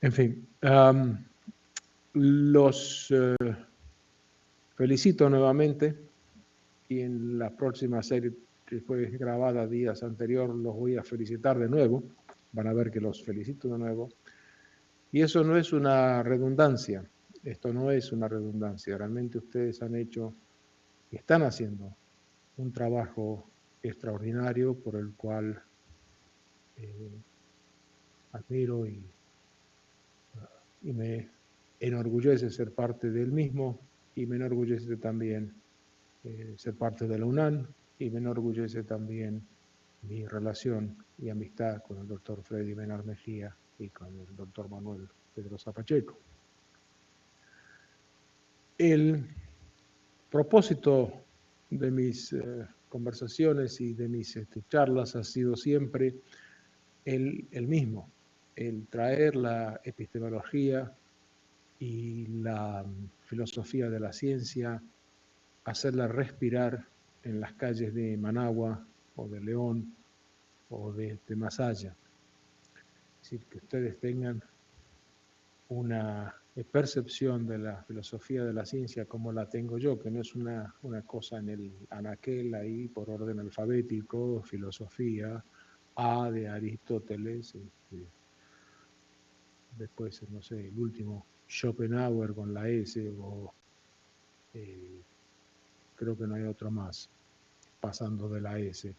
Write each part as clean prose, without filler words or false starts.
En fin, los felicito nuevamente y en la próxima serie que fue grabada días anteriores los voy a felicitar de nuevo. Van a ver que los felicito de nuevo. Y eso no es una redundancia. Esto no es una redundancia. Realmente ustedes han hecho y están haciendo un trabajo extraordinario por el cual admiro y me enorgullece ser parte del mismo y me enorgullece también ser parte de la UNAM y me enorgullece también mi relación y amistad con el doctor Freddy Benar Mejía y con el doctor Manuel Pedrosa Pacheco. El propósito de mis conversaciones y de mis charlas ha sido siempre el mismo, el traer la epistemología y la filosofía de la ciencia, hacerla respirar en las calles de Managua o de León o de Masaya. Es decir, que ustedes tengan una percepción de la filosofía de la ciencia como la tengo yo, que no es una cosa en el anaquel ahí por orden alfabético, filosofía, A de Aristóteles, después, no sé, el último, Schopenhauer con la S, o creo que no hay otro más, pasando de la S.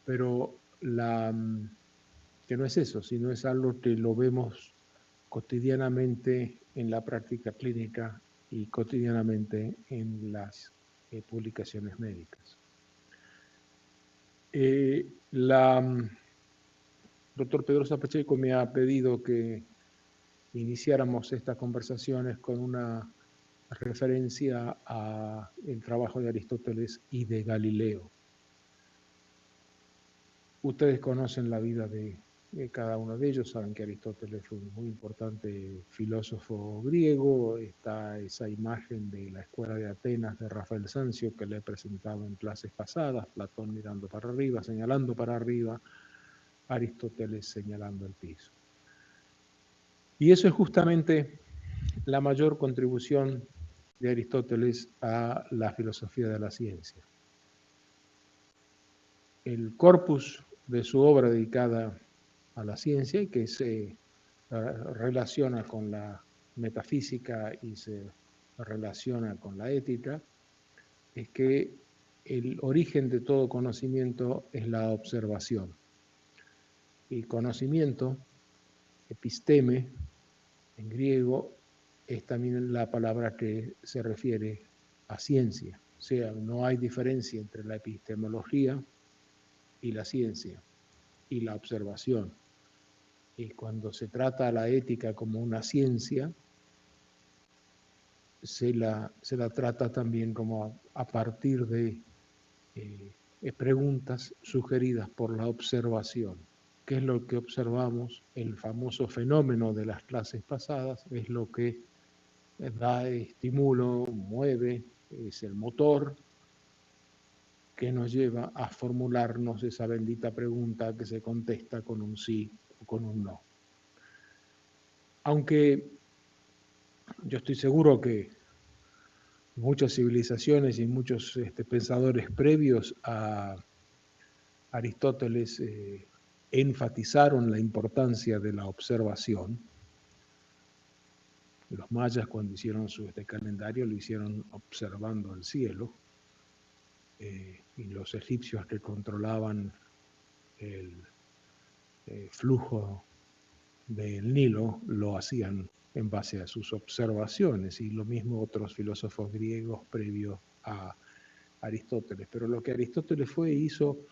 Pero que no es eso, sino es algo que lo vemos cotidianamente en la práctica clínica y cotidianamente en las publicaciones médicas. Doctor Pedrosa Pacheco me ha pedido que iniciáramos estas conversaciones con una referencia al trabajo de Aristóteles y de Galileo. Ustedes conocen la vida de cada uno de ellos, saben que Aristóteles fue un muy importante filósofo griego. Está esa imagen de la escuela de Atenas de Rafael Sanzio que le he presentado en clases pasadas, Platón mirando para arriba, señalando para arriba, Aristóteles señalando el piso. Y eso es justamente la mayor contribución de Aristóteles a la filosofía de la ciencia. El corpus de su obra dedicada a la ciencia y que se relaciona con la metafísica y se relaciona con la ética, es que el origen de todo conocimiento es la observación. Y conocimiento, episteme, en griego, es también la palabra que se refiere a ciencia. O sea, no hay diferencia entre la epistemología y la ciencia y la observación. Y cuando se trata a la ética como una ciencia, se la trata también como a partir de preguntas sugeridas por la observación. ¿Qué es lo que observamos? El famoso fenómeno de las clases pasadas es lo que da estímulo, mueve, es el motor que nos lleva a formularnos esa bendita pregunta que se contesta con un sí o con un no. Aunque yo estoy seguro que muchas civilizaciones y muchos pensadores previos a Aristóteles enfatizaron la importancia de la observación. Los mayas, cuando hicieron su calendario, lo hicieron observando el cielo, y los egipcios que controlaban el flujo del Nilo lo hacían en base a sus observaciones, y lo mismo otros filósofos griegos previos a Aristóteles. Pero lo que Aristóteles hizo,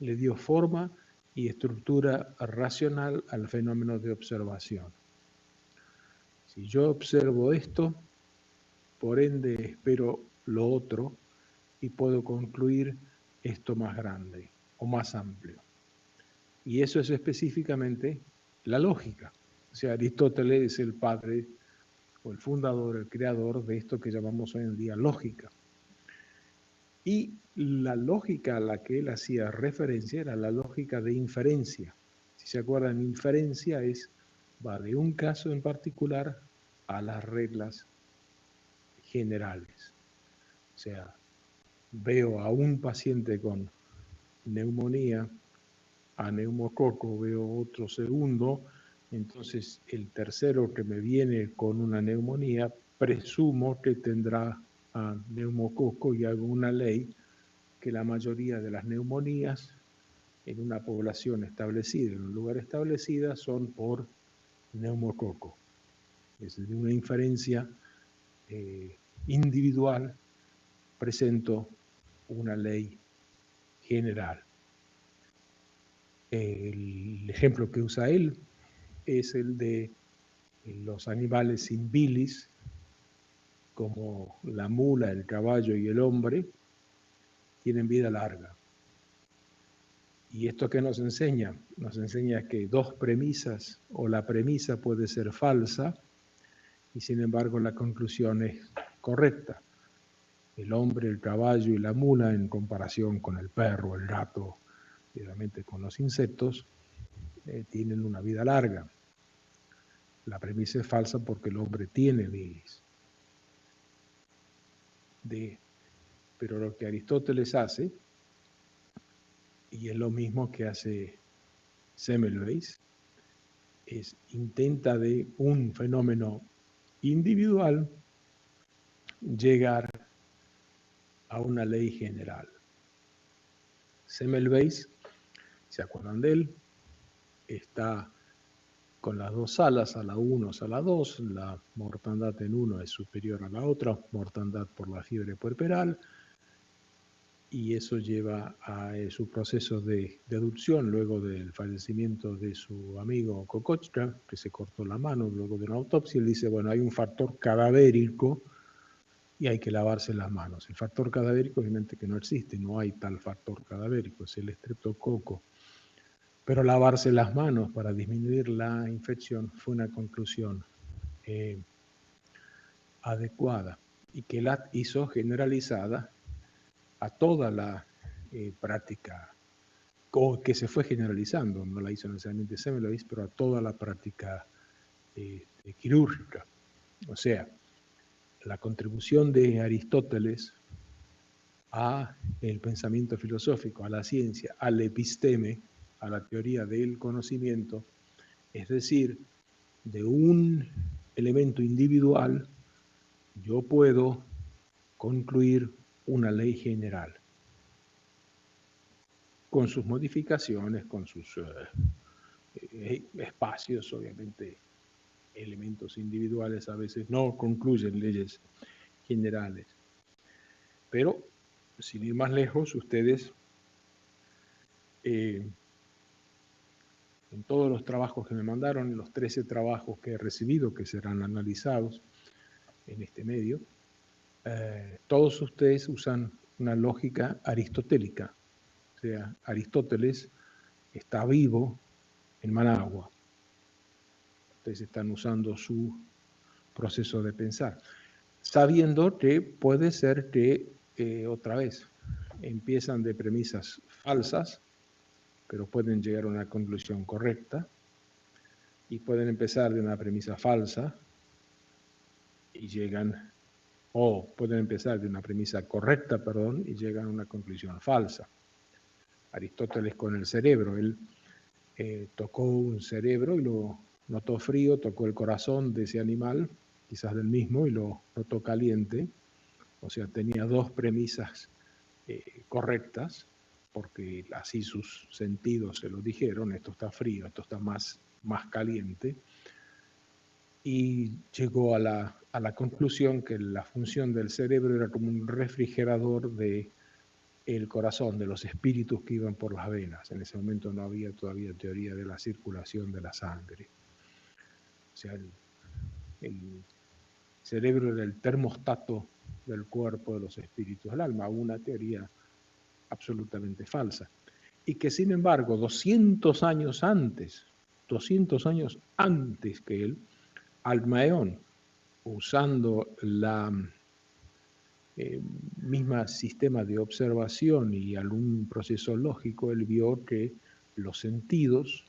le dio forma y estructura racional al fenómeno de observación. Si yo observo esto, por ende espero lo otro y puedo concluir esto más grande o más amplio. Y eso es específicamente la lógica. O sea, Aristóteles es el padre o el fundador, el creador de esto que llamamos hoy en día lógica. Y la lógica a la que él hacía referencia era la lógica de inferencia. Si se acuerdan, inferencia es va de un caso en particular a las reglas generales. O sea, veo a un paciente con neumonía, a neumococo, veo otro segundo, entonces el tercero que me viene con una neumonía, presumo que tendrá a neumococo y hago una ley que la mayoría de las neumonías en una población establecida, en un lugar establecido, son por neumococo. Es decir, una inferencia individual, presento una ley general. El ejemplo que usa él es el de los animales sin bilis, como la mula, el caballo y el hombre, tienen vida larga. ¿Y esto qué nos enseña? Nos enseña que dos premisas, o la premisa puede ser falsa, y sin embargo la conclusión es correcta. El hombre, el caballo y la mula, en comparación con el perro, el gato, y obviamente con los insectos, tienen una vida larga. La premisa es falsa porque el hombre tiene bilis. Pero lo que Aristóteles hace, y es lo mismo que hace Semmelweis, es intenta de un fenómeno individual llegar a una ley general. Semmelweis, ¿se acuerdan de él? Está con las dos salas, sala 1, sala 2, la mortandad en uno es superior a la otra, mortandad por la fiebre puerperal, y eso lleva a su proceso de deducción luego del fallecimiento de su amigo Kokoschka, que se cortó la mano luego de una autopsia. Él dice, bueno, hay un factor cadavérico y hay que lavarse las manos. El factor cadavérico obviamente que no existe, no hay tal factor cadavérico, es el estreptococo. Pero lavarse las manos para disminuir la infección fue una conclusión adecuada y que la hizo generalizada a toda la práctica, o que se fue generalizando, no la hizo necesariamente Semmelweis, pero a toda la práctica quirúrgica. O sea, la contribución de Aristóteles a el pensamiento filosófico, a la ciencia, al episteme, a la teoría del conocimiento, es decir, de un elemento individual, yo puedo concluir una ley general, con sus modificaciones, con sus espacios, obviamente, elementos individuales a veces no concluyen leyes generales. Pero, sin ir más lejos, ustedes, en todos los trabajos que me mandaron, los 13 trabajos que he recibido, que serán analizados en este medio, todos ustedes usan una lógica aristotélica. O sea, Aristóteles está vivo en Managua. Ustedes están usando su proceso de pensar, sabiendo que puede ser que, otra vez, empiezan de premisas falsas, pero pueden llegar a una conclusión correcta, y pueden empezar de una premisa falsa y llegan, o pueden empezar de una premisa correcta, perdón, y llegan a una conclusión falsa. Aristóteles con el cerebro, él tocó un cerebro y lo notó frío, tocó el corazón de ese animal, quizás del mismo, y lo notó caliente. O sea, tenía dos premisas correctas, porque así sus sentidos se lo dijeron, esto está frío, esto está más caliente, y llegó a la conclusión que la función del cerebro era como un refrigerador de el corazón, de los espíritus que iban por las venas. En ese momento no había todavía teoría de la circulación de la sangre. O sea, el cerebro era el termostato del cuerpo, de los espíritus del alma, una teoría absolutamente falsa. Y que sin embargo, 200 años antes que él, Alcmaeón, usando la misma sistema de observación y algún proceso lógico, él vio que los sentidos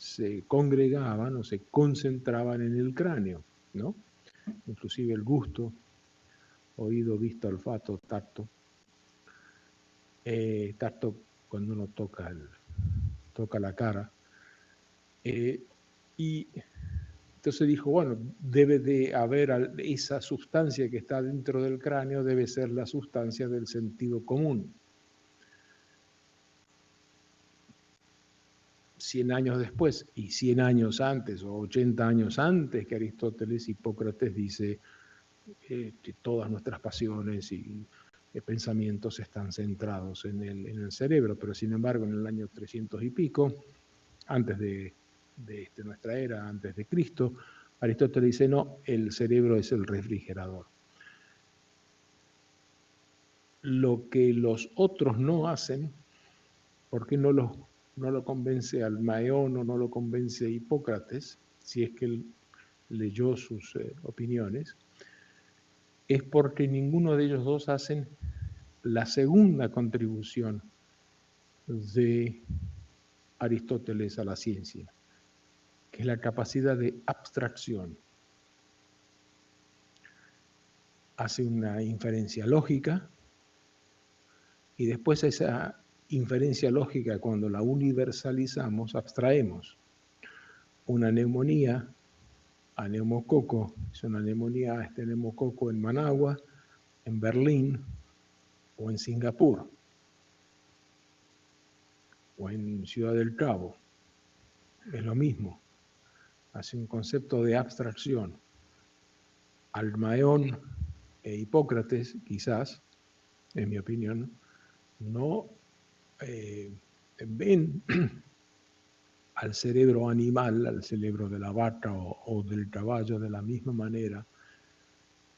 se congregaban o se concentraban en el cráneo, ¿no? Inclusive el gusto, oído, vista, olfato, tacto. Tacto cuando uno toca la cara. Y entonces dijo, bueno, debe de haber esa sustancia que está dentro del cráneo, debe ser la sustancia del sentido común. 100 años después y 100 años antes o 80 años antes que Aristóteles, Hipócrates dice que todas nuestras pasiones y pensamientos están centrados en el cerebro, pero sin embargo en el año 300 y pico, antes de nuestra era, antes de Cristo, Aristóteles dice, no, el cerebro es el refrigerador. Lo que los otros no hacen, porque no lo convence Almaeón o no lo convence Hipócrates, si es que él leyó sus opiniones, es porque ninguno de ellos dos hacen la segunda contribución de Aristóteles a la ciencia, que es la capacidad de abstracción. Hace una inferencia lógica y después esa inferencia lógica, cuando la universalizamos, abstraemos. Una neumonía a neumococo, es una neumonía a este neumococo en Managua, en Berlín o en Singapur o en Ciudad del Cabo. Es lo mismo. Hace un concepto de abstracción. Almaeón e Hipócrates, quizás, en mi opinión, no ven al cerebro animal, al cerebro de la vaca o del caballo de la misma manera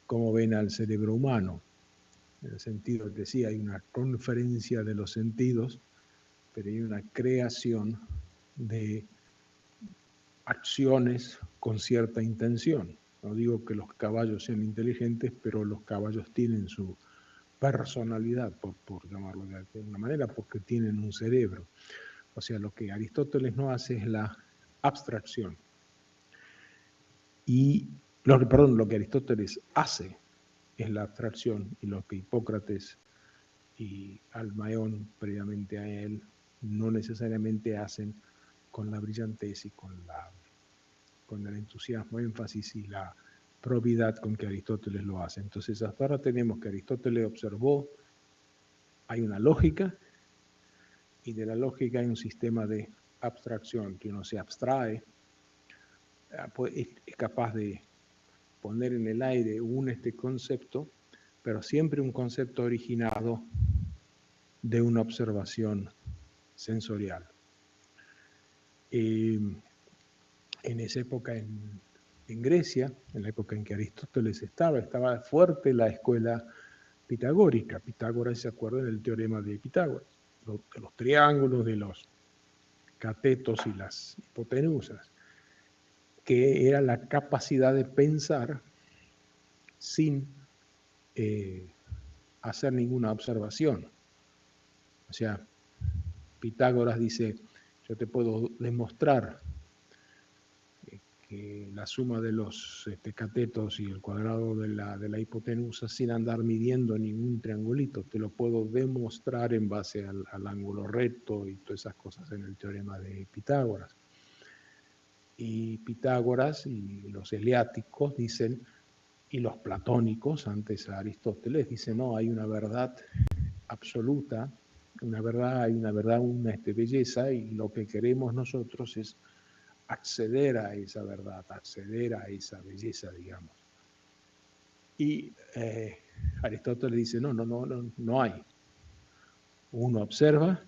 como ven al cerebro humano, en el sentido de que sí hay una conferencia de los sentidos, pero hay una creación de acciones con cierta intención. No digo que los caballos sean inteligentes, pero los caballos tienen su personalidad, por llamarlo de alguna manera, porque tienen un cerebro. O sea, lo que Aristóteles no hace es la abstracción. Y, lo que Aristóteles hace es la abstracción, y lo que Hipócrates y Almaeón, previamente a él, no necesariamente hacen con la brillantez y con el entusiasmo, énfasis y la probidad con que Aristóteles lo hace. Entonces, hasta ahora tenemos que Aristóteles observó, hay una lógica, y de la lógica hay un sistema de abstracción, que uno se abstrae, es capaz de poner en el aire este concepto, pero siempre un concepto originado de una observación sensorial. En esa época en Grecia, en la época en que Aristóteles estaba fuerte la escuela pitagórica. Pitágoras, ¿se acuerdan del teorema de Pitágoras? De los triángulos, de los catetos y las hipotenusas, que era la capacidad de pensar sin hacer ninguna observación. O sea, Pitágoras dice, yo te puedo demostrar que la suma de los catetos y el cuadrado de la hipotenusa sin andar midiendo ningún triangulito, te lo puedo demostrar en base al ángulo recto y todas esas cosas en el teorema de Pitágoras. Y Pitágoras y los eleáticos dicen, y los platónicos, antes a Aristóteles, dicen, no, hay una verdad absoluta, hay una verdad, una belleza, y lo que queremos nosotros es acceder a esa verdad, acceder a esa belleza, digamos. Y Aristóteles dice, no hay. Uno observa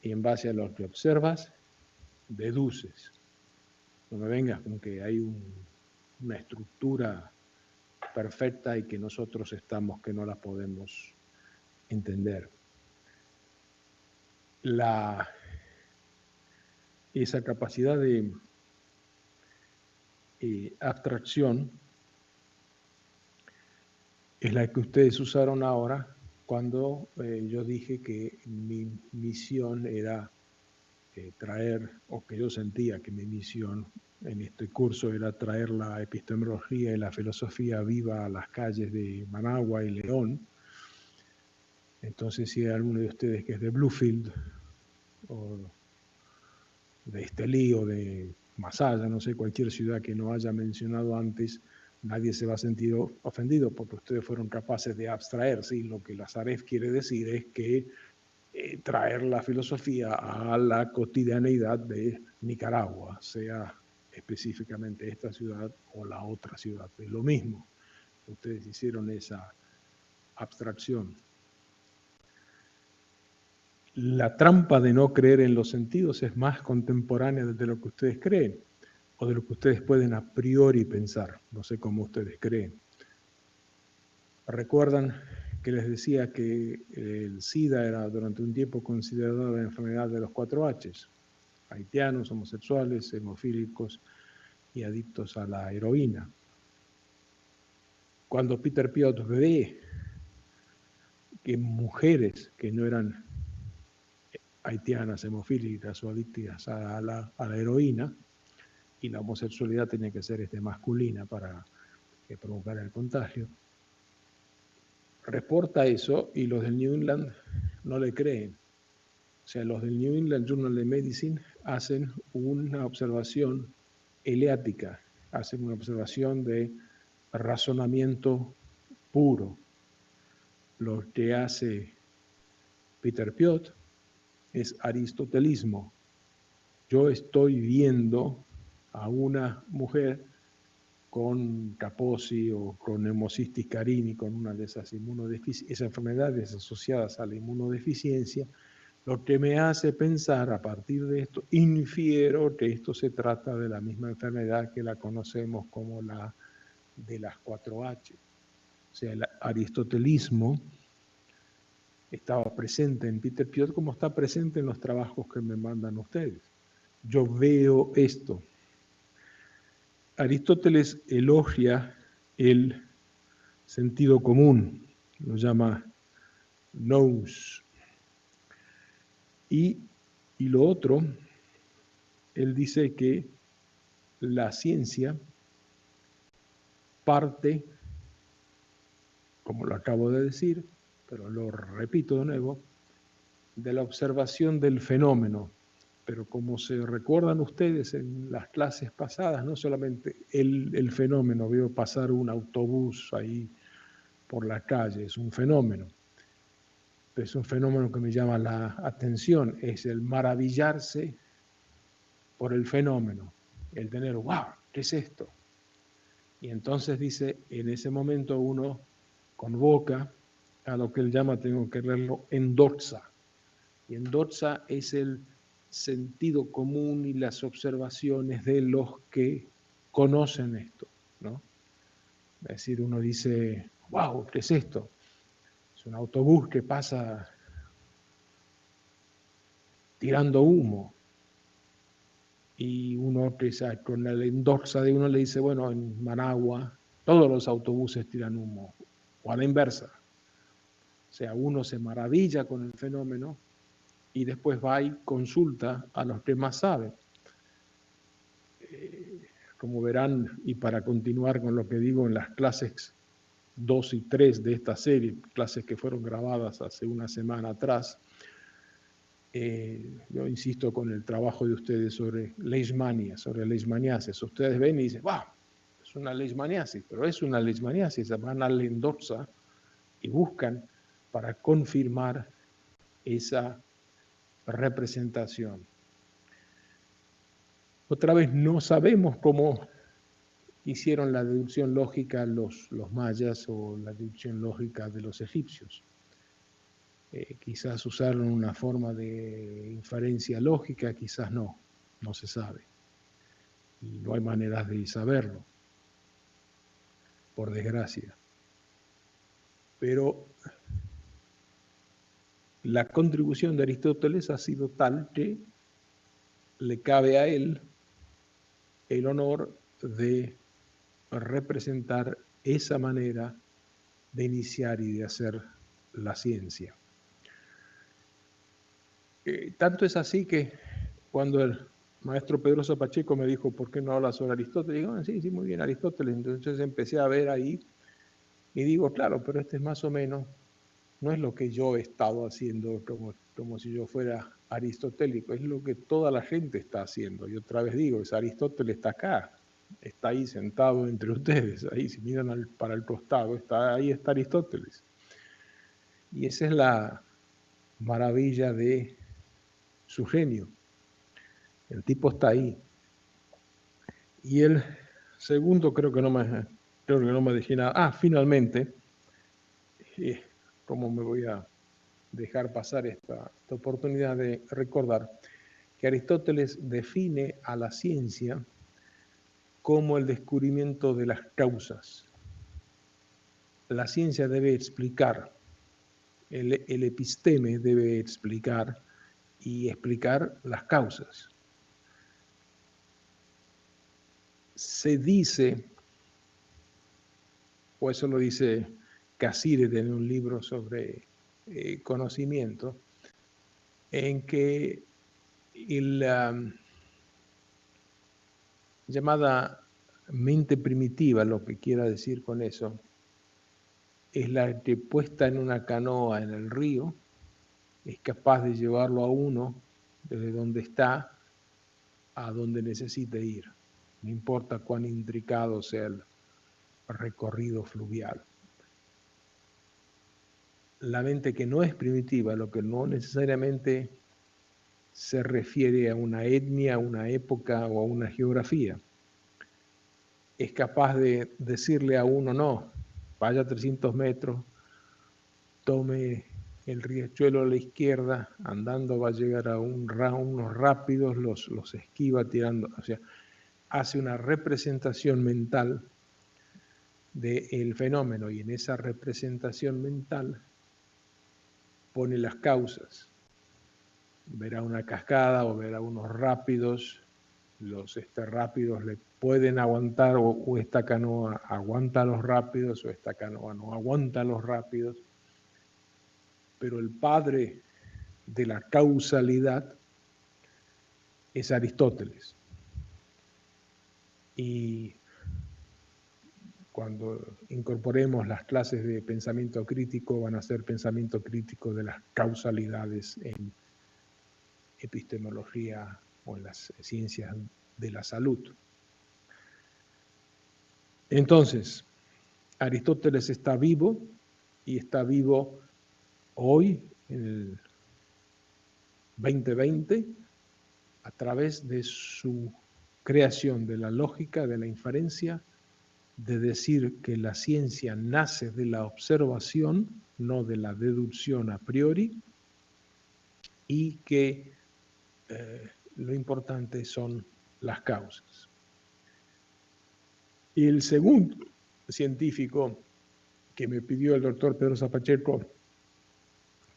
y en base a lo que observas, deduces. No me vengas con que hay una estructura perfecta y que nosotros que no la podemos entender. Esa capacidad de abstracción es la que ustedes usaron ahora cuando yo dije que mi misión era traer, o que yo sentía que mi misión en este curso era traer la epistemología y la filosofía viva a las calles de Managua y León. Entonces, si hay alguno de ustedes que es de Bluefield, o de Estelí, o de Masaya, no sé, cualquier ciudad que no haya mencionado antes, nadie se va a sentir ofendido porque ustedes fueron capaces de abstraer. ¿Sí? Lo que Lazarev quiere decir es que traer la filosofía a la cotidianeidad de Nicaragua, sea específicamente esta ciudad o la otra ciudad. Es lo mismo. Ustedes hicieron esa abstracción. La trampa de no creer en los sentidos es más contemporánea de lo que ustedes creen, o de lo que ustedes pueden a priori pensar. No sé cómo ustedes creen. ¿Recuerdan que les decía que el SIDA era durante un tiempo considerado la enfermedad de los 4 H's? Haitianos, homosexuales, hemofílicos y adictos a la heroína. Cuando Peter Piot ve que mujeres que no eran haitianas, hemofílicas o adictas a la heroína, y la homosexualidad tenía que ser masculina para provocar el contagio, reporta eso y los del New England no le creen. O sea, los del New England Journal of Medicine hacen una observación eleática, hacen una observación de razonamiento puro. Lo que hace Peter Piot es aristotelismo. Yo estoy viendo a una mujer con Kaposi o con hemocystis carini, con una de esas esas enfermedades asociadas a la inmunodeficiencia, lo que me hace pensar, a partir de esto, infiero que esto se trata de la misma enfermedad que la conocemos como la de las 4H. O sea, el aristotelismo estaba presente en Peter Piot como está presente en los trabajos que me mandan ustedes. Yo veo esto. Aristóteles elogia el sentido común, lo llama nous. Y lo otro, él dice que la ciencia parte, como lo acabo de decir, pero lo repito de nuevo, de la observación del fenómeno. Pero como se recuerdan ustedes en las clases pasadas, no solamente el fenómeno, veo pasar un autobús ahí por la calle, es un fenómeno. Pero es un fenómeno que me llama la atención, es el maravillarse por el fenómeno, el tener, wow, ¿qué es esto? Y entonces dice, en ese momento uno convoca a lo que él llama, tengo que leerlo, endorsa. Y endorsa es el sentido común y las observaciones de los que conocen esto, ¿no? Es decir, uno dice, wow, ¿qué es esto? Es un autobús que pasa tirando humo. Y uno que con la endorsa de uno le dice, bueno, en Managua todos los autobuses tiran humo, o a la inversa. O sea, uno se maravilla con el fenómeno y después va y consulta a los que más saben. Como verán, y para continuar con lo que digo en las clases 2 y 3 de esta serie, clases que fueron grabadas hace una semana atrás, yo insisto con el trabajo de ustedes sobre leishmania, sobre leishmaniasis. Ustedes ven y dicen, wow, es una leishmaniasis, pero es una leishmaniasis. Van a la endorsa y buscan para confirmar esa representación. Otra vez, no sabemos cómo hicieron la deducción lógica los mayas o la deducción lógica de los egipcios. Quizás usaron una forma de inferencia lógica, quizás no se sabe. Y no hay maneras de saberlo, por desgracia. Pero la contribución de Aristóteles ha sido tal que le cabe a él el honor de representar esa manera de iniciar y de hacer la ciencia. Tanto es así que cuando el maestro Pedrosa Pacheco me dijo, ¿por qué no hablas sobre Aristóteles? Digo, sí, muy bien, Aristóteles. Entonces empecé a ver ahí y digo, claro, pero este es más o menos, no es lo que yo he estado haciendo como si yo fuera aristotélico, es lo que toda la gente está haciendo. Y otra vez digo, Aristóteles está acá, está ahí sentado entre ustedes, ahí si miran para el costado, ahí está Aristóteles. Y esa es la maravilla de su genio. El tipo está ahí. Y el segundo creo que no me dejé nada. Finalmente, ¿cómo me voy a dejar pasar esta oportunidad de recordar que Aristóteles define a la ciencia como el descubrimiento de las causas? La ciencia debe explicar, el episteme debe explicar y explicar las causas. Se dice, o eso lo dice Casíres en un libro sobre conocimiento, en que la llamada mente primitiva, lo que quiera decir con eso, es la que puesta en una canoa en el río, es capaz de llevarlo a uno desde donde está a donde necesite ir, no importa cuán intricado sea el recorrido fluvial. La mente que no es primitiva, lo que no necesariamente se refiere a una etnia, a una época o a una geografía, es capaz de decirle a uno, no, vaya 300 metros, tome el riachuelo a la izquierda, andando va a llegar a unos rápidos, los esquiva tirando, o sea, hace una representación mental del fenómeno y en esa representación mental pone las causas. Verá una cascada o verá unos rápidos, los rápidos le pueden aguantar o esta canoa aguanta los rápidos o esta canoa no aguanta los rápidos, pero el padre de la causalidad es Aristóteles. Y cuando incorporemos las clases de pensamiento crítico, van a ser pensamiento crítico de las causalidades en epistemología o en las ciencias de la salud. Entonces, Aristóteles está vivo y está vivo hoy, en el 2020, a través de su creación de la lógica, de la inferencia, de decir que la ciencia nace de la observación, no de la deducción a priori, y que lo importante son las causas. Y el segundo científico que me pidió el doctor Pedrosa Pacheco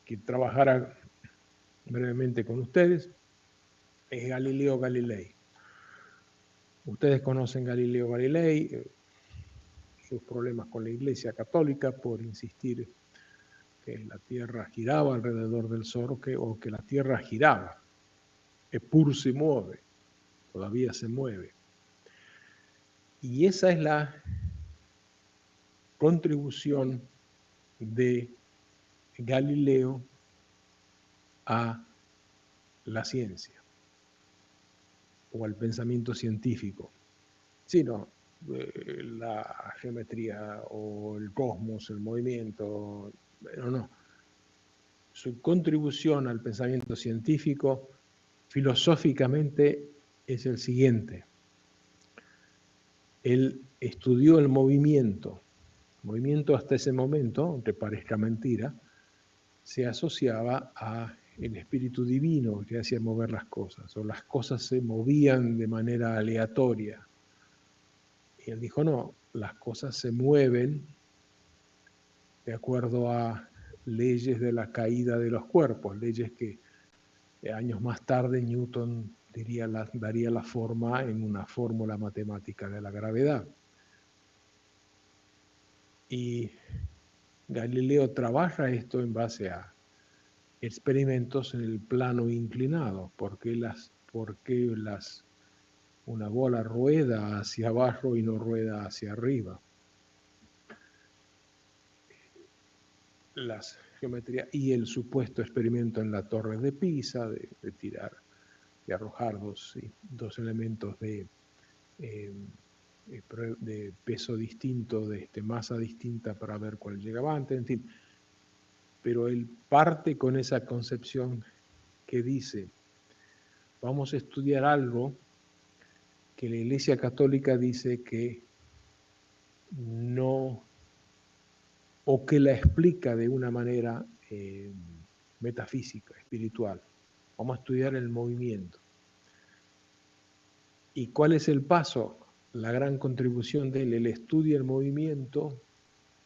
que trabajara brevemente con ustedes es Galileo Galilei. Ustedes conocen Galileo Galilei, sus problemas con la Iglesia Católica por insistir que la Tierra giraba alrededor del Sol o que la Tierra giraba. Eppur si muove, todavía se mueve. Y esa es la contribución de Galileo a la ciencia o al pensamiento científico, sino la geometría o el cosmos, el movimiento, no. Su contribución al pensamiento científico filosóficamente es el siguiente. Él estudió el movimiento. El movimiento hasta ese momento, aunque parezca mentira, se asociaba a el espíritu divino que hacía mover las cosas, o las cosas se movían de manera aleatoria. Y él dijo, no, las cosas se mueven de acuerdo a leyes de la caída de los cuerpos, leyes que años más tarde Newton daría la forma en una fórmula matemática de la gravedad. Y Galileo trabaja esto en base a experimentos en el plano inclinado, porque las por qué una bola rueda hacia abajo y no rueda hacia arriba. Las geometrías y el supuesto experimento en la Torre de Pisa de arrojar dos elementos de peso distinto, de masa distinta para ver cuál llegaba antes, en fin. Pero él parte con esa concepción que dice, vamos a estudiar algo que la Iglesia Católica dice que no, o que la explica de una manera metafísica, espiritual. Vamos a estudiar el movimiento. ¿Y cuál es el paso? La gran contribución de él estudia el movimiento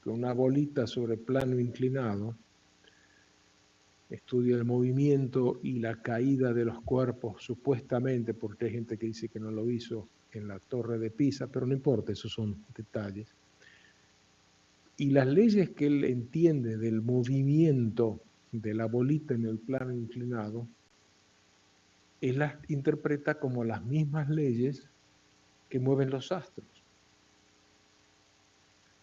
con una bolita sobre plano inclinado, estudia el movimiento y la caída de los cuerpos, supuestamente, porque hay gente que dice que no lo hizo en la Torre de Pisa, pero no importa, esos son detalles. Y las leyes que él entiende del movimiento de la bolita en el plano inclinado, él las interpreta como las mismas leyes que mueven los astros.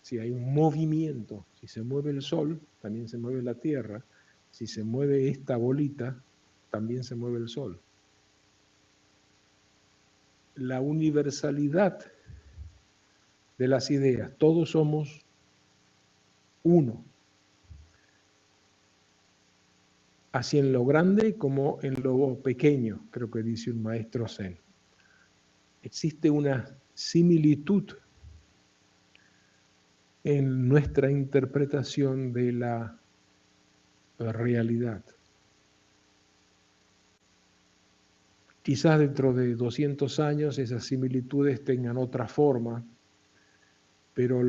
Si hay un movimiento, si se mueve el Sol, también se mueve la Tierra. Si se mueve esta bolita, también se mueve el Sol. La universalidad de las ideas, todos somos uno, así en lo grande como en lo pequeño, creo que dice un maestro Zen. Existe una similitud en nuestra interpretación de la realidad. Quizás dentro de 200 años esas similitudes tengan otra forma, pero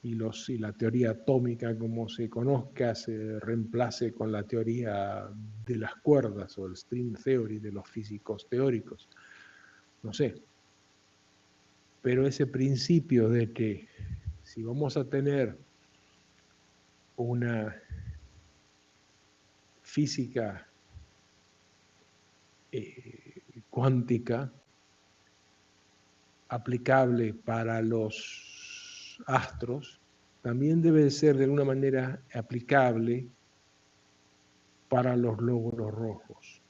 y la teoría atómica como se conozca se reemplace con la teoría de las cuerdas o el string theory de los físicos teóricos, no sé. Pero ese principio de que si vamos a tener una física cuántica aplicable para los astros, también debe ser de alguna manera aplicable para los glóbulos rojos.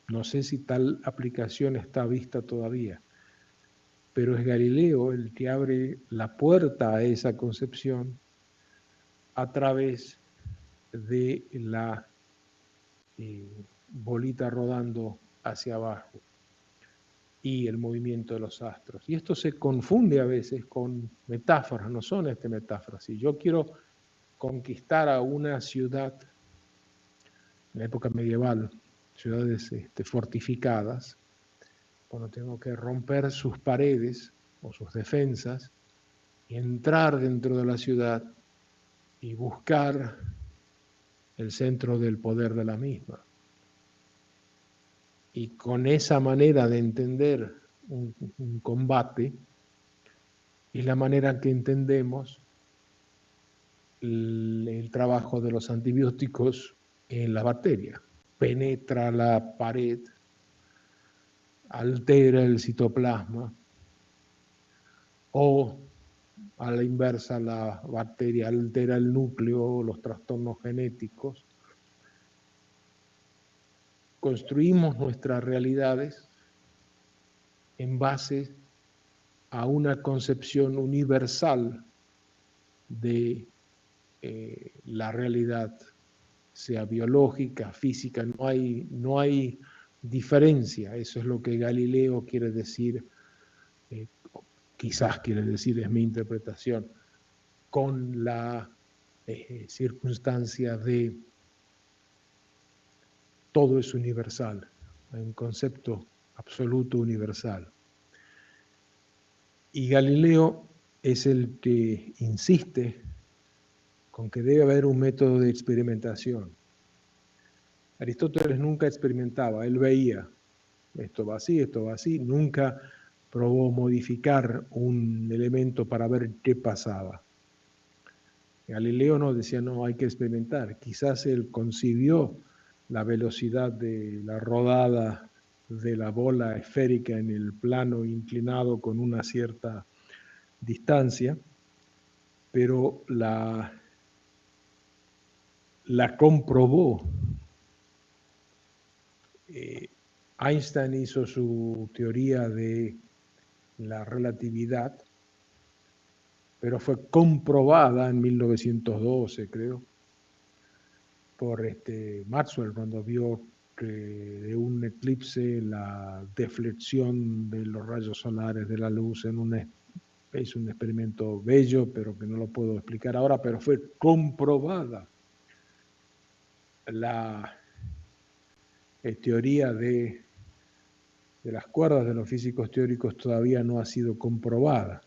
No sé si tal aplicación está vista todavía, pero es Galileo el que abre la puerta a esa concepción a través de la bolita rodando hacia abajo y el movimiento de los astros. Y esto se confunde a veces con metáforas, no son metáforas. Si yo quiero conquistar a una ciudad en la época medieval, ciudades fortificadas, bueno, tengo que romper sus paredes o sus defensas, y entrar dentro de la ciudad y buscar el centro del poder de la misma. Y con esa manera de entender un combate, es la manera que entendemos el trabajo de los antibióticos en la bacteria. Penetra la pared, altera el citoplasma, o a la inversa la bacteria altera el núcleo, los trastornos genéticos. Construimos nuestras realidades en base a una concepción universal de la realidad, sea biológica, física, no hay diferencia. Eso es lo que Galileo quiere decir, quizás quiere decir, es mi interpretación, con la circunstancia de todo es universal, un concepto absoluto universal. Y Galileo es el que insiste con que debe haber un método de experimentación. Aristóteles nunca experimentaba, él veía, esto va así, nunca probó modificar un elemento para ver qué pasaba. Galileo no decía, no, hay que experimentar. Quizás él concibió la velocidad de la rodada de la bola esférica en el plano inclinado con una cierta distancia, pero la comprobó. Einstein hizo su teoría de la relatividad, pero fue comprobada en 1912, creo, por Maxwell, cuando vio que de un eclipse la deflexión de los rayos solares de la luz es un experimento bello, pero que no lo puedo explicar ahora, pero fue comprobada. La teoría de las cuerdas de los físicos teóricos todavía no ha sido comprobada.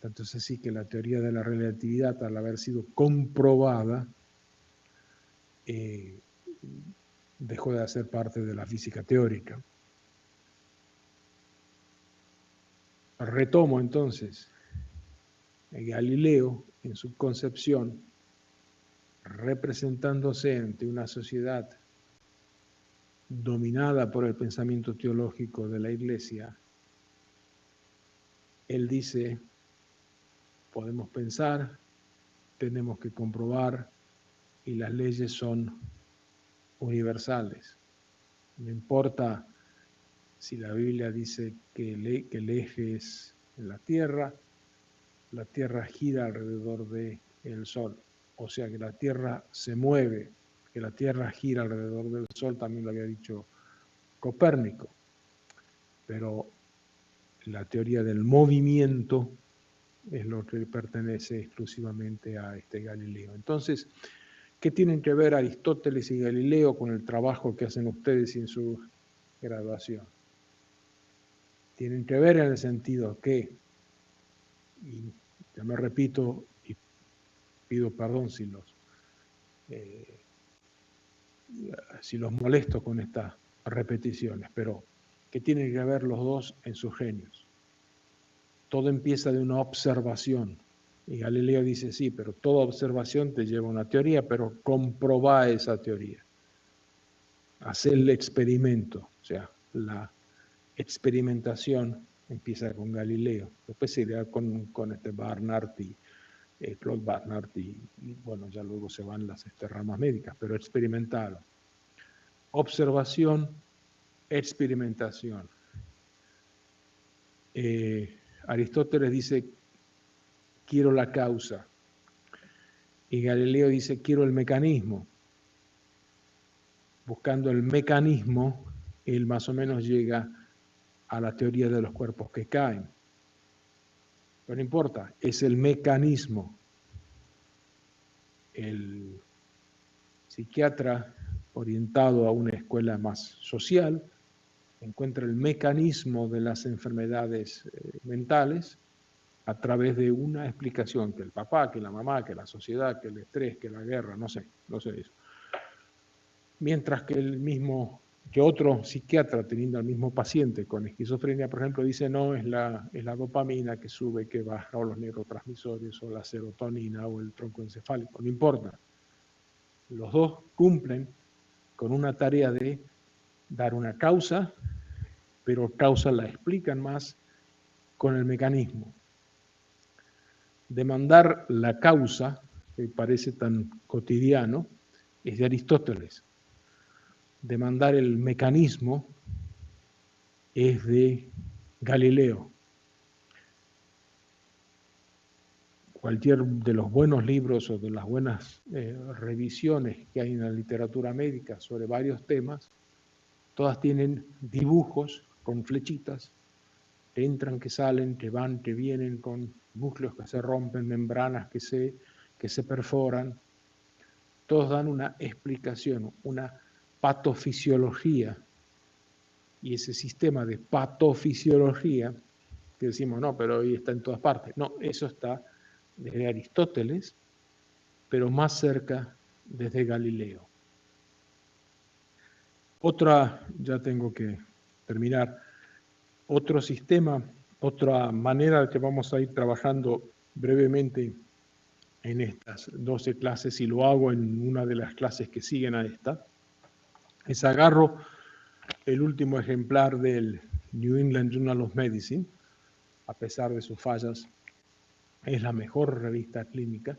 Tanto es así que la teoría de la relatividad, al haber sido comprobada, dejó de ser parte de la física teórica. Retomo entonces, Galileo, en su concepción, representándose ante una sociedad dominada por el pensamiento teológico de la Iglesia, él dice, podemos pensar, tenemos que comprobar, y las leyes son universales. No importa si la Biblia dice que el eje es en la Tierra gira alrededor del Sol. O sea que la Tierra se mueve, que la Tierra gira alrededor del Sol, también lo había dicho Copérnico. Pero la teoría del movimiento es lo que pertenece exclusivamente a Galileo. Entonces, ¿qué tienen que ver Aristóteles y Galileo con el trabajo que hacen ustedes en su graduación? Tienen que ver en el sentido que, y ya me repito y pido perdón si los molesto con estas repeticiones, pero que tienen que ver los dos en sus genios. Todo empieza de una observación. Y Galileo dice, sí, pero toda observación te lleva a una teoría, pero comprobá esa teoría. Hacer el experimento, o sea, la experimentación empieza con Galileo. Después se irá con Barnard y Claude Barnard y bueno, ya luego se van las ramas médicas, pero experimentaron. Observación, experimentación. Aristóteles dice, quiero la causa. Y Galileo dice, quiero el mecanismo. Buscando el mecanismo, él más o menos llega a la teoría de los cuerpos que caen. Pero no importa, es el mecanismo. El psiquiatra orientado a una escuela más social encuentra el mecanismo de las enfermedades mentales a través de una explicación que el papá, que la mamá, que la sociedad, que el estrés, que la guerra, no sé eso. Mientras que otro psiquiatra teniendo al mismo paciente con esquizofrenia, por ejemplo, dice no, es la dopamina que sube, que baja, o los neurotransmisores, o la serotonina, o el tronco encefálico, no importa. Los dos cumplen con una tarea de dar una causa, pero causa la explican más con el mecanismo. Demandar la causa, que parece tan cotidiano, es de Aristóteles. Demandar el mecanismo es de Galileo. Cualquier de los buenos libros o de las buenas revisiones que hay en la literatura médica sobre varios temas, todas tienen dibujos con flechitas, que entran, que salen, que van, que vienen, con núcleos que se rompen, membranas que se perforan. Todos dan una explicación, una patofisiología. Y ese sistema de patofisiología, que decimos, no, pero hoy está en todas partes. No, eso está desde Aristóteles, pero más cerca desde Galileo. Ya tengo que terminar, otro sistema, otra manera que vamos a ir trabajando brevemente en estas 12 clases, y lo hago en una de las clases que siguen a esta, es agarro el último ejemplar del New England Journal of Medicine, a pesar de sus fallas, es la mejor revista clínica,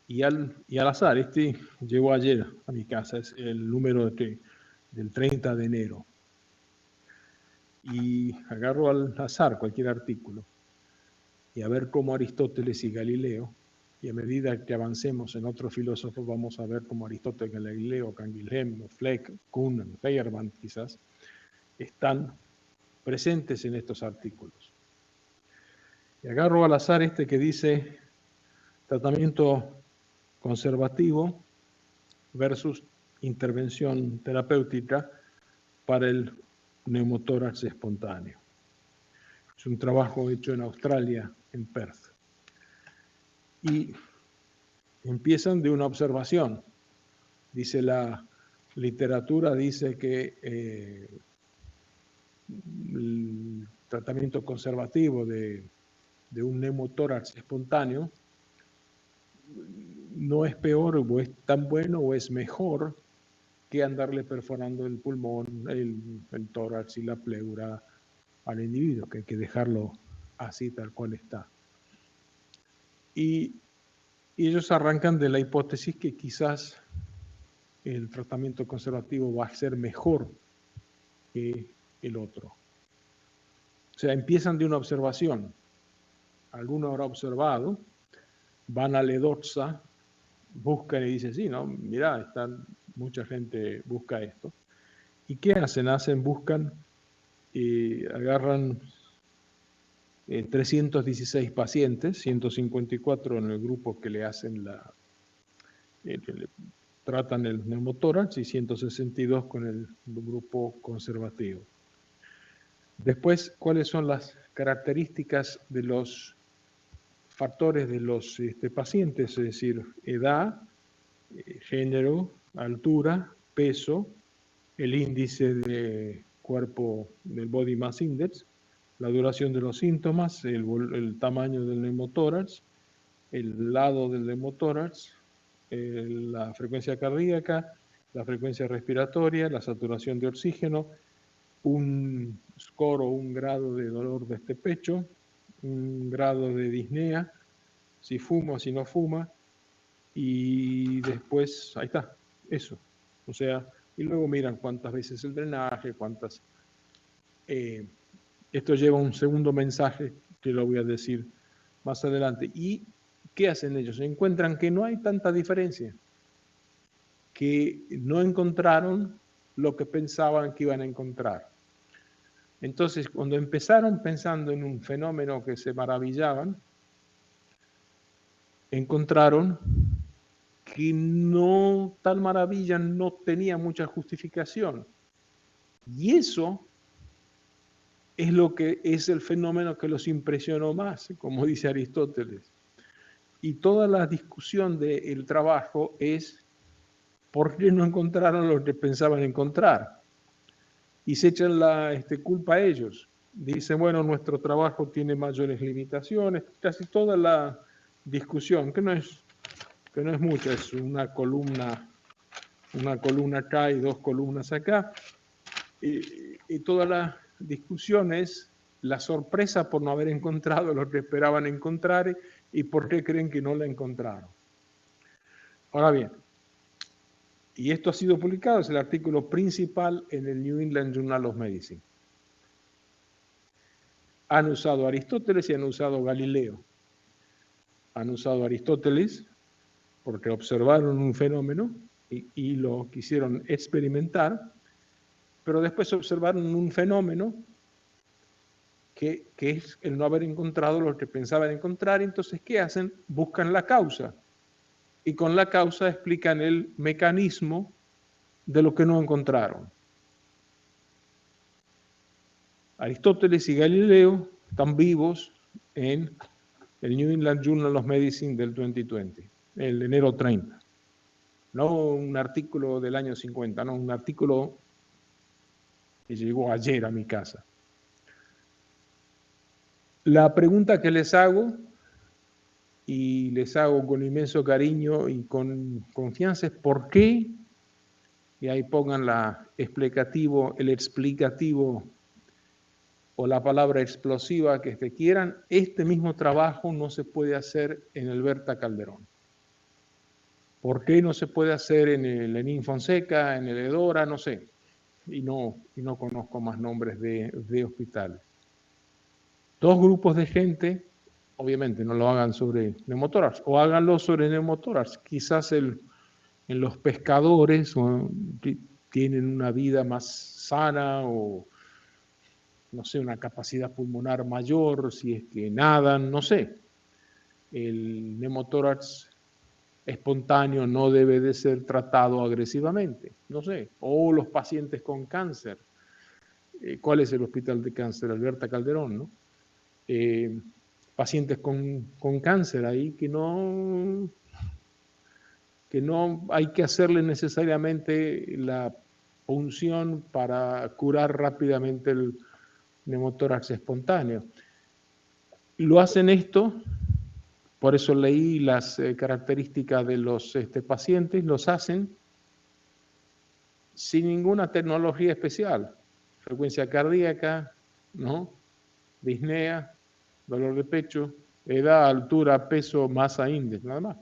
y al azar, este llegó ayer a mi casa, es el número del 30 de enero, y agarro al azar cualquier artículo, y a ver cómo Aristóteles y Galileo, y a medida que avancemos en otros filósofos, vamos a ver cómo Aristóteles, Galileo, Canguilhem, Fleck, Kuhn, Feyerabend quizás, están presentes en estos artículos. Y agarro al azar este que dice tratamiento conservativo versus intervención terapéutica para el neumotórax espontáneo. Es un trabajo hecho en Australia, en Perth. Y empiezan de una observación. Dice la literatura, dice que el tratamiento conservativo de un neumotórax espontáneo no es peor o es tan bueno o es mejor que andarle perforando el pulmón, el tórax y la pleura al individuo, que hay que dejarlo así tal cual está. Y ellos arrancan de la hipótesis que quizás el tratamiento conservativo va a ser mejor que el otro. O sea, empiezan de una observación. Alguno habrá observado, van a Ledoza, buscan y dicen, sí, ¿no? Mirá, mucha gente busca esto. ¿Y qué hacen? Buscan y agarran 316 pacientes, 154 en el grupo que le hacen tratan el neumotórax y 162 con el grupo conservativo. Después, ¿cuáles son las características de los factores de los pacientes? Es decir, edad, género, altura, peso, el índice de cuerpo del Body Mass Index, la duración de los síntomas, el tamaño del neumotórax, el lado del neumotórax, la frecuencia cardíaca, la frecuencia respiratoria, la saturación de oxígeno, un score o un grado de dolor de este pecho, un grado de disnea, si fuma o si no fuma, y después, ahí está, eso. O sea, y luego miran cuántas veces el drenaje, cuántas... esto lleva un segundo mensaje que lo voy a decir más adelante. ¿Y qué hacen ellos? Encuentran que no hay tanta diferencia, que no encontraron lo que pensaban que iban a encontrar. Entonces, cuando empezaron pensando en un fenómeno que se maravillaban, encontraron que no, tal maravilla no tenía mucha justificación. Y eso es lo que es el fenómeno que los impresionó más, como dice Aristóteles. Y toda la discusión del trabajo es por qué no encontraron lo que pensaban encontrar. Y se echan la culpa a ellos. Dicen, bueno, nuestro trabajo tiene mayores limitaciones. Casi toda la discusión, que no es mucha, es una columna acá y dos columnas acá. Y toda la discusión es la sorpresa por no haber encontrado lo que esperaban encontrar y por qué creen que no la encontraron. Ahora bien, y esto ha sido publicado, es el artículo principal en el New England Journal of Medicine. Han usado Aristóteles y han usado Galileo. Han usado Aristóteles porque observaron un fenómeno y lo quisieron experimentar, pero después observaron un fenómeno que es el no haber encontrado lo que pensaban encontrar. Entonces, ¿qué hacen? Buscan la causa. Y con la causa explican el mecanismo de lo que no encontraron. Aristóteles y Galileo están vivos en el New England Journal of Medicine del 2020, el enero 30. No un artículo del año 50, no, un artículo que llegó ayer a mi casa. La pregunta que les hago, con inmenso cariño y con confianza, es ¿por qué y ahí pongan el explicativo o la palabra explosiva que quieran. Este mismo trabajo no se puede hacer en el Berta Calderón. ¿Por qué no se puede hacer en el Lenín Fonseca, en el Edora? No sé. Y no conozco más nombres de hospitales. 2 grupos de gente, obviamente no lo hagan sobre neumotórax, o háganlo sobre neumotórax. Quizás en los pescadores tienen una vida más sana o, no sé, una capacidad pulmonar mayor, si es que nadan, no sé. El neumotórax espontáneo no debe de ser tratado agresivamente, no sé. O los pacientes con cáncer. ¿Cuál es el hospital de cáncer? Alberta Calderón, ¿no? Pacientes con cáncer ahí que no hay que hacerle necesariamente la punción para curar rápidamente el neumotórax espontáneo. Lo hacen esto, por eso leí las características de los pacientes, los hacen sin ninguna tecnología especial. Frecuencia cardíaca, ¿no? Disnea, dolor de pecho, edad, altura, peso, masa, índice, nada más.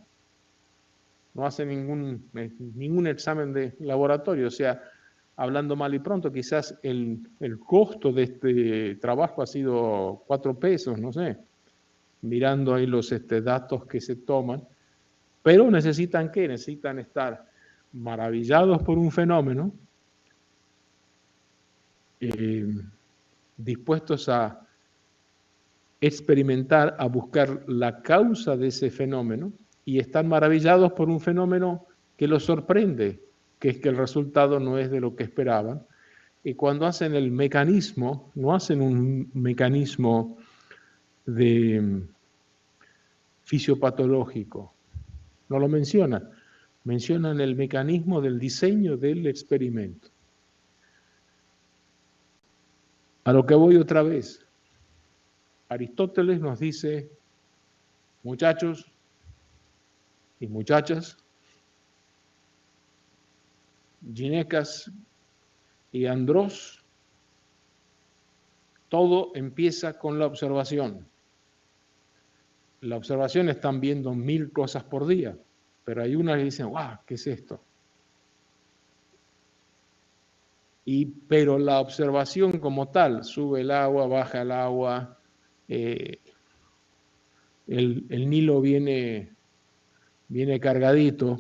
No hace ningún examen de laboratorio. O sea, hablando mal y pronto, quizás el costo de este trabajo ha sido 4 pesos, no sé, mirando ahí los datos que se toman. Pero necesitan ¿qué? Necesitan estar maravillados por un fenómeno, dispuestos a experimentar, a buscar la causa de ese fenómeno, y están maravillados por un fenómeno que los sorprende, que es que el resultado no es de lo que esperaban. Y cuando hacen el mecanismo, no hacen un mecanismo de fisiopatológico, no lo mencionan el mecanismo del diseño del experimento. A lo que voy otra vez, Aristóteles nos dice, muchachos y muchachas, ginecas y andrós, todo empieza con la observación. La observación están viendo 1000 cosas por día, pero hay unas que dicen, ¡guau! ¿Qué es esto? Pero la observación como tal, sube el agua, baja el agua, el Nilo viene cargadito,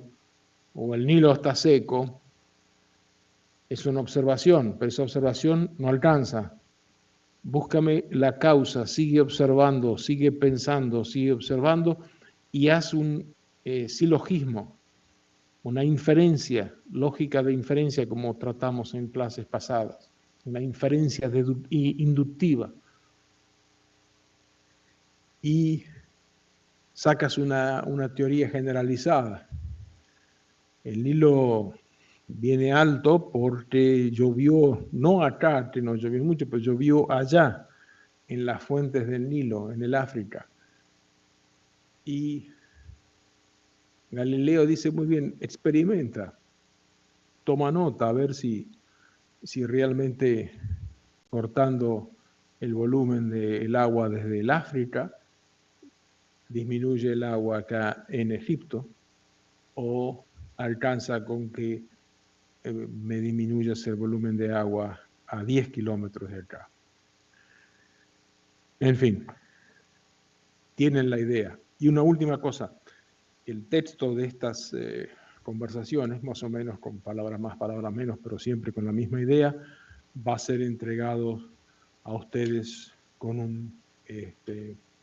o el Nilo está seco, es una observación, pero esa observación no alcanza. Búscame la causa, sigue observando, sigue pensando, sigue observando y haz un silogismo, una inferencia, lógica de inferencia como tratamos en clases pasadas, una inferencia inductiva. Y sacas una teoría generalizada. El Nilo viene alto porque llovió, no acá, que no llovió mucho, pero llovió allá, en las fuentes del Nilo, en el África. Y Galileo dice muy bien, experimenta, toma nota, a ver si realmente cortando el volumen del agua desde el África, disminuye el agua acá en Egipto, o alcanza con que me disminuyas el volumen de agua a 10 kilómetros de acá. En fin, tienen la idea. Y una última cosa, el texto de estas conversaciones, más o menos con palabras más, palabras menos, pero siempre con la misma idea, va a ser entregado a ustedes con un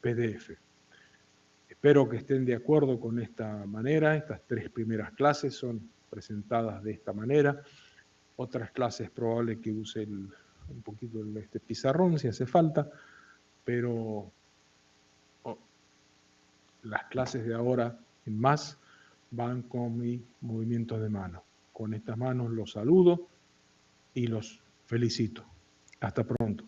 PDF. Espero que estén de acuerdo con esta manera. Estas 3 primeras clases son presentadas de esta manera. Otras clases es probable que use un poquito este pizarrón si hace falta, pero las clases de ahora en más van con mi movimiento de mano. Con estas manos los saludo y los felicito. Hasta pronto.